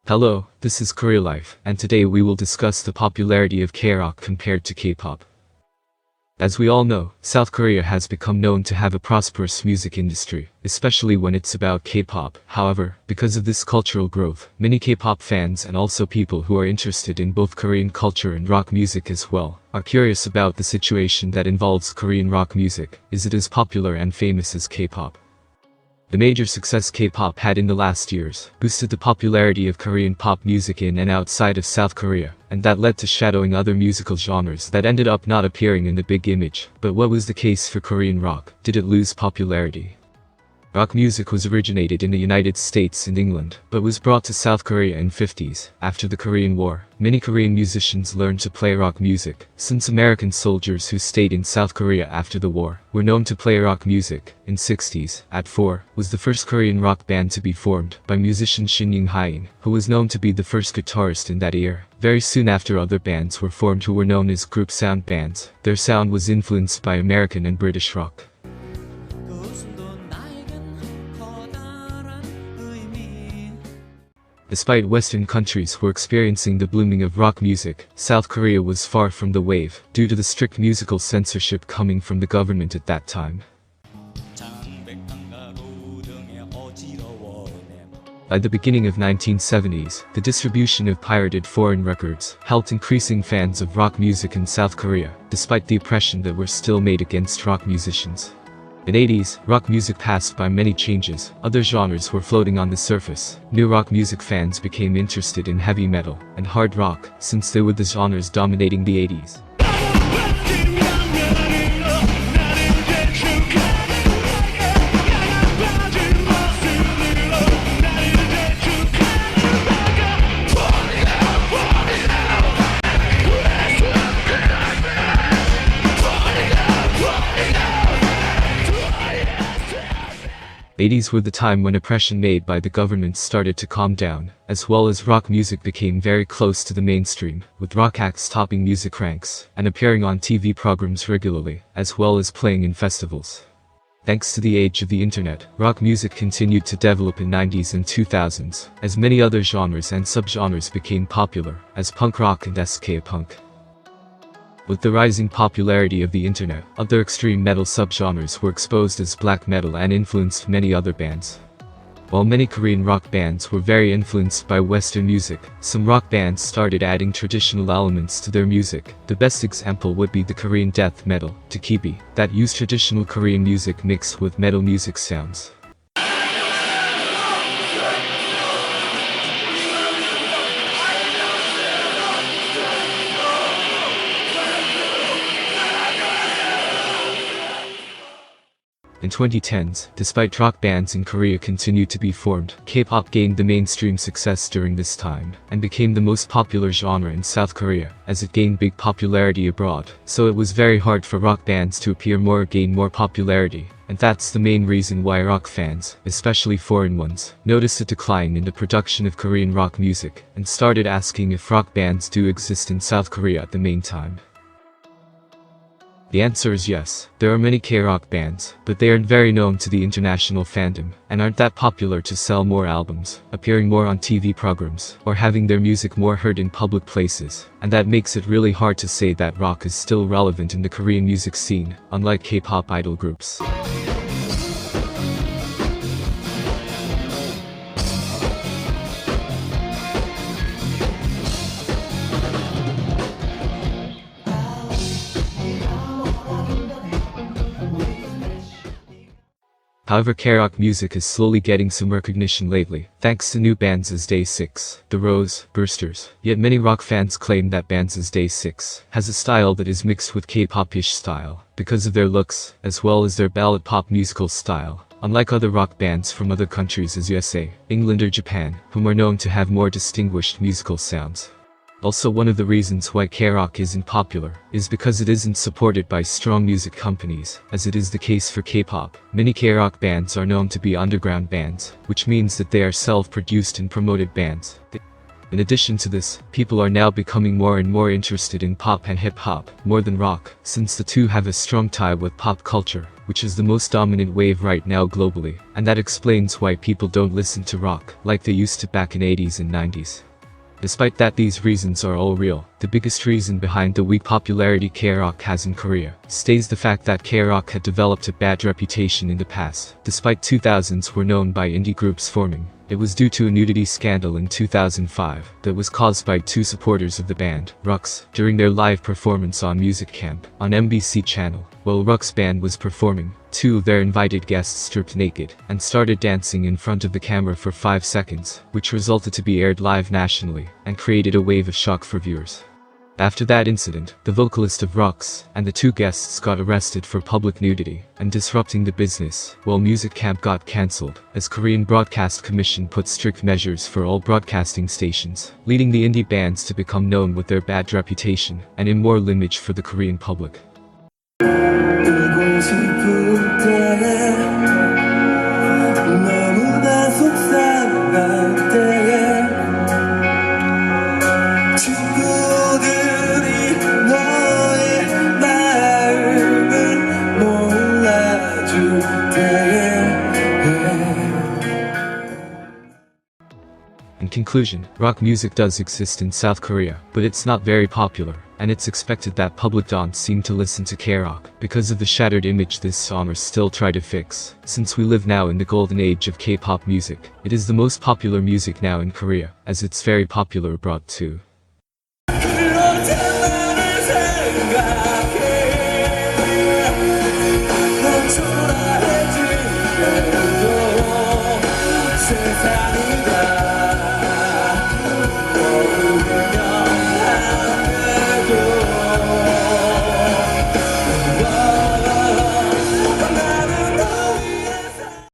Hello, this is Korealife, and today we will discuss the popularity of K-rock compared to K-pop. As we all know, South Korea has become known to have a prosperous music industry, especially when it's about K-pop. However, because of this cultural growth, many K-pop fans and also people who are interested in both Korean culture and rock music as well, are curious about the situation that involves Korean rock music. Is it as popular and famous as K-pop? The major success K-pop had in the last years boosted the popularity of Korean pop music in and outside of South Korea, and that led to shadowing other musical genres that ended up not appearing in the big image. But what was the case for Korean rock? Did it lose popularity? Rock music was originated in the United States and England, but was brought to South Korea in 50s. After the Korean War, many Korean musicians learned to play rock music, since American soldiers who stayed in South Korea after the war were known to play rock music. In 60s, @4 was the first Korean rock band to be formed by musician Shin Young-hain, who was known to be the first guitarist in that era. Very soon after, other bands were formed who were known as group sound bands. Their sound was influenced by American and British rock. Despite Western countries were experiencing the blooming of rock music, South Korea was far from the wave, due to the strict musical censorship coming from the government at that time. By the beginning of 1970s, the distribution of pirated foreign records helped increasing fans of rock music in South Korea, despite the oppression that were still made against rock musicians. In 80s, rock music passed by many changes. Other genres were floating on the surface. New rock music fans became interested in heavy metal and hard rock, since they were the genres dominating the 80s. The 80s were the time when oppression made by the government started to calm down, as well as rock music became very close to the mainstream, with rock acts topping music ranks and appearing on TV programs regularly, as well as playing in festivals. Thanks to the age of the internet, rock music continued to develop in 90s and 2000s, as many other genres and subgenres became popular, as punk rock and ska punk. With the rising popularity of the internet, other extreme metal subgenres were exposed as black metal and influenced many other bands. While many Korean rock bands were very influenced by Western music, some rock bands started adding traditional elements to their music. The best example would be the Korean death metal, kpop, that used traditional Korean music mixed with metal music sounds. In 2010s, despite rock bands in Korea continued to be formed, K-pop gained the mainstream success during this time, and became the most popular genre in South Korea, as it gained big popularity abroad. So it was very hard for rock bands to appear more or gain more popularity, and that's the main reason why rock fans, especially foreign ones, noticed a decline in the production of Korean rock music, and started asking if rock bands do exist in South Korea at the main time. The answer is yes, there are many K-rock bands, but they aren't very known to the international fandom, and aren't that popular to sell more albums, appearing more on TV programs, or having their music more heard in public places, and that makes it really hard to say that rock is still relevant in the Korean music scene, unlike K-pop idol groups. However, K-rock music is slowly getting some recognition lately, thanks to new bands as Day6, The Rose, Bursters. Yet many rock fans claim that bands as Day6 has a style that is mixed with K-pop-ish style, because of their looks, as well as their ballad pop musical style. Unlike other rock bands from other countries as USA, England or Japan, whom are known to have more distinguished musical sounds. Also, one of the reasons why K-rock isn't popular is because it isn't supported by strong music companies, as it is the case for K-pop. Many K-rock bands are known to be underground bands, which means that they are self-produced and promoted bands. In addition to this, people are now becoming more and more interested in pop and hip-hop, more than rock, since the two have a strong tie with pop culture, which is the most dominant wave right now globally, and that explains why people don't listen to rock like they used to back in 80s and 90s. Despite that these reasons are all real, the biggest reason behind the weak popularity K-rock has in Korea stays the fact that K-rock had developed a bad reputation in the past. Despite 2000s were known by indie groups forming, it was due to a nudity scandal in 2005 that was caused by two supporters of the band, Ruks, during their live performance on Music Camp on MBC channel. While Ruks' band was performing, two of their invited guests stripped naked and started dancing in front of the camera for 5 seconds, which resulted to be aired live nationally and created a wave of shock for viewers. After that incident, the vocalist of Ruks and the two guests got arrested for public nudity and disrupting the business, while Music Camp got cancelled, as Korean Broadcast Commission put strict measures for all broadcasting stations, leading the indie bands to become known with their bad reputation and immoral image for the Korean public. In conclusion, rock music does exist in South Korea, but it's not very popular, and it's expected that public don't seem to listen to K-rock because of the shattered image this genre still try to fix. Since we live now in the golden age of K-pop music, it is the most popular music now in Korea, as it's very popular abroad too.